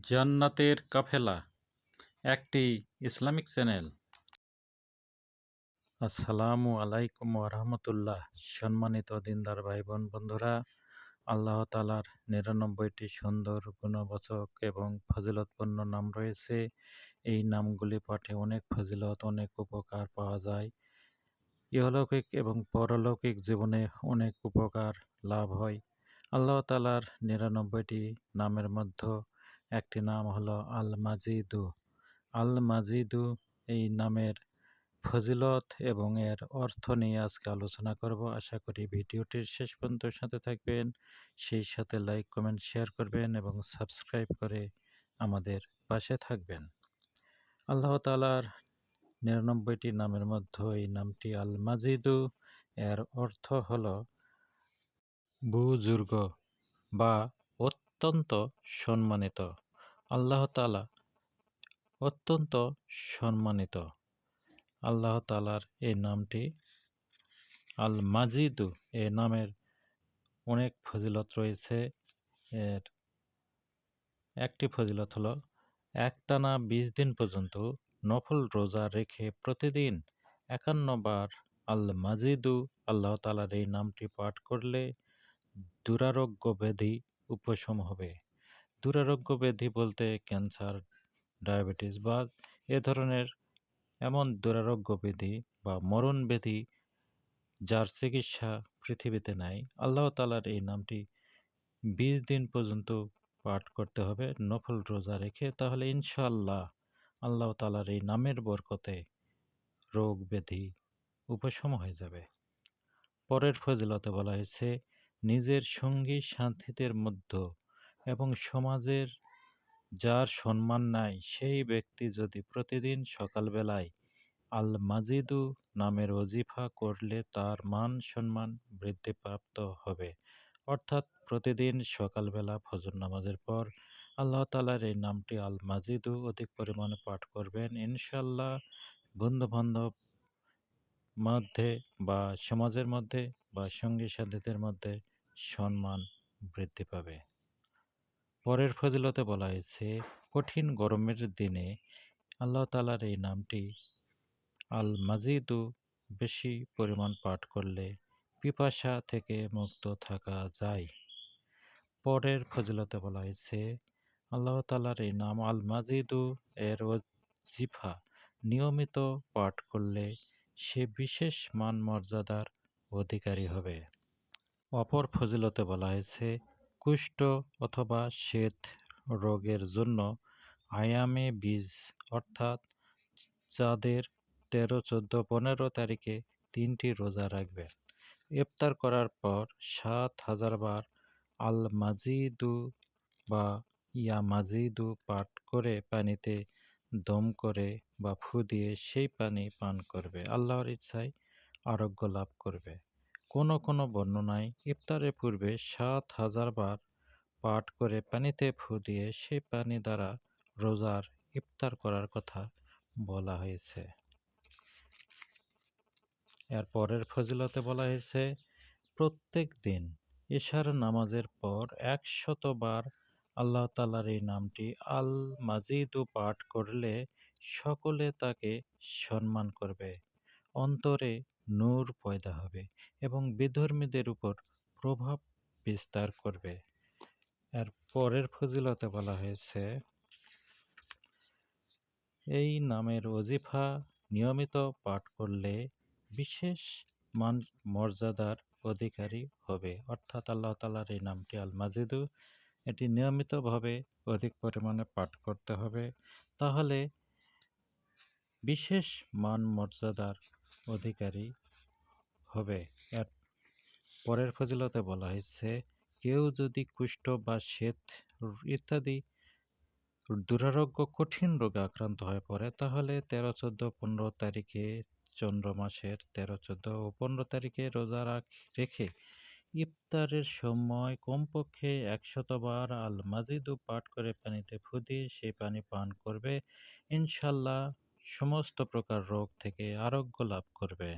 জান্নাতের কাফেলা একটি Islamic channel. আসসালামু আলাইকুম ওরহমতুল্লাহ। সম্মানিত দিনদার ভাই বোন বন্ধুরা, আল্লাহ তাআলার ৯৯টি সুন্দর গুণবাচক এবং ফজিলতপূর্ণ নাম রয়েছে। এই নামগুলি পাঠে অনেক ফজিলত, অনেক উপকার পাওয়া যায়। ইহলৌকিক এবং পরলৌকিক জীবনে অনেক উপকার লাভ হয়। আল্লাহ তাআলার ৯৯টি নামের মধ্যে একটি নাম হলো আল মাজিদু। আল মাজিদু এই নামের ফজিলত এবং এর অর্থ নিয়ে আজকে আলোচনা করব। আশা করি ভিডিওটির শেষ পর্যন্ত সাথে থাকবেন, সেই সাথে লাইক কমেন্ট শেয়ার করবেন এবং সাবস্ক্রাইব করে আমাদের পাশে থাকবেন। আল্লাহ তাআলার ৯৯টি নামের মধ্যে এই নামটি আল মাজিদু এর অর্থ হলো বুজুর্গ বা অত্যন্ত সম্মানিত। আল্লাহ তাআলা অত্যন্ত সম্মানিত। আল্লাহ তাআলার এই নামটি আল মাজিদু, এই নামের অনেক ফজিলত রয়েছে। এর একটি ফজিলত হলো একটানা ২০ দিন পর্যন্ত নফল রোজা রেখে প্রতিদিন ৫১ বার আল মাজিদু আল্লাহ তাআলার এই নামটি পাঠ করলে দুরারোগ্য ব্যাধি উপশম হবে। দুরারোগ্য ব্যাধি বলতে ক্যান্সার, ডায়াবেটিস বা এ ধরনের এমন দুরারোগ্য ব্যাধি বা মরণ ব্যাধি যার চিকিৎসা পৃথিবীতে নাই, আল্লাহ তাআলার এই নামটি ২০ দিন পর্যন্ত পাঠ করতে হবে নফল রোজা রেখে। তাহলে ইনশাআল্লাহ আল্লাহ তাআলার এই নামের বরকতে রোগ ব্যাধি উপশম হয়ে যাবে। পরের ফজিলতে বলা হয়েছে নিজের সঙ্গী সাথীদের মধ্যে এবং সমাজের যার সম্মান নাই সেই ব্যক্তি যদি প্রতিদিন সকালবেলায় আল মাজিদু নামের ওজিফা করলে তার মান সম্মান বৃদ্ধিপ্রাপ্ত হবে। অর্থাৎ প্রতিদিন সকালবেলা ফজর নামাজের পর আল্লাহ তাআলার এই নামটি আল মাজিদু অধিক পরিমাণে পাঠ করবেন। ইনশাআল্লাহ বন্ধুবান্ধব মধ্যে বা সমাজের মধ্যে বা সঙ্গী সাথীদের মধ্যে সম্মান বৃদ্ধি পাবে। পরের ফজিলতে বলা হয়েছে কঠিন গরমের দিনে আল্লাহ তাআলার এই নামটি আল মাজিদু বেশি পরিমাণ পাঠ করলে পিপাসা থেকে মুক্ত থাকা যায়। পরের ফজিলতে বলা হয়েছে আল্লাহ তাআলার এই নাম আল মাজিদু এর ওজিফা নিয়মিত পাঠ করলে সে বিশেষ মান মর্যাদার অধিকারী হবে। অপর ফজিলতে বলা হয়েছে কুষ্ঠ অথবা শ্বেত রোগের জন্য আয়ামে বীজ অর্থাৎ চাঁদের ১৩, ১৪, ১৫ তারিখে ৩টি রোজা রাখবেন। ইফতার করার পর ৭,০০০ বার আল মাজিদু বা ইয়া মাজিদু পাঠ করে পানিতে দম করে বা ফু দিয়ে সেই পানি পান করবে। আল্লাহর ইচ্ছায় আরোগ্য লাভ করবে। কোনো কোনো বর্ণনায় ইফতারের পূর্বে ৭,০০০ বার পাঠ করে পানিতে ফু দিয়ে সেই পানি দ্বারা রোজার ইফতার করার কথা বলা হয়েছে। এর পরের ফজিলতে বলা হয়েছে প্রত্যেক দিন এশার নামাজের পর ১০০ বার আল্লাহ তাআলার এই নামটি আল মাজিদু পাঠ করলে সকলে তাকে সম্মান করবে, অন্তরে নূর পয়দা হবে এবং বিধর্মীদের উপর প্রভাব বিস্তার করবে। এর পরের ফজিলতে বলা হয়েছে এই নামের ওজিফা নিয়মিত পাঠ করলে বিশেষ মান মর্যাদার অধিকারী হবে। অর্থাৎ আল্লাহ তাআলার এই নামটি আল মাজিদু এটি নিয়মিতভাবে অধিক পরিমাণে পাঠ করতে হবে, তাহলে বিশেষ মান মর্যাদার অধিকারী হবে। এর পরের ফজিলতে বলা হয়েছে কেউ যদি কুষ্ঠ বা শ্বেত ইত্যাদি দুরারোগ্য কঠিন রোগে আক্রান্ত হয়ে পড়ে তাহলে ১৩, ১৪, ১৫ তারিখে চন্দ্র মাসের ১৩, ১৪ ও ১৫ তারিখে রোজা রেখে ইফতারের সময় কমপক্ষে ১০০ বার আল মাজিদু পাঠ করে পানিতে ফু দিয়ে সেই পানি পান করবে। ইনশাআল্লাহ সমস্ত প্রকার রোগ থেকে আরোগ্য লাভ করবে।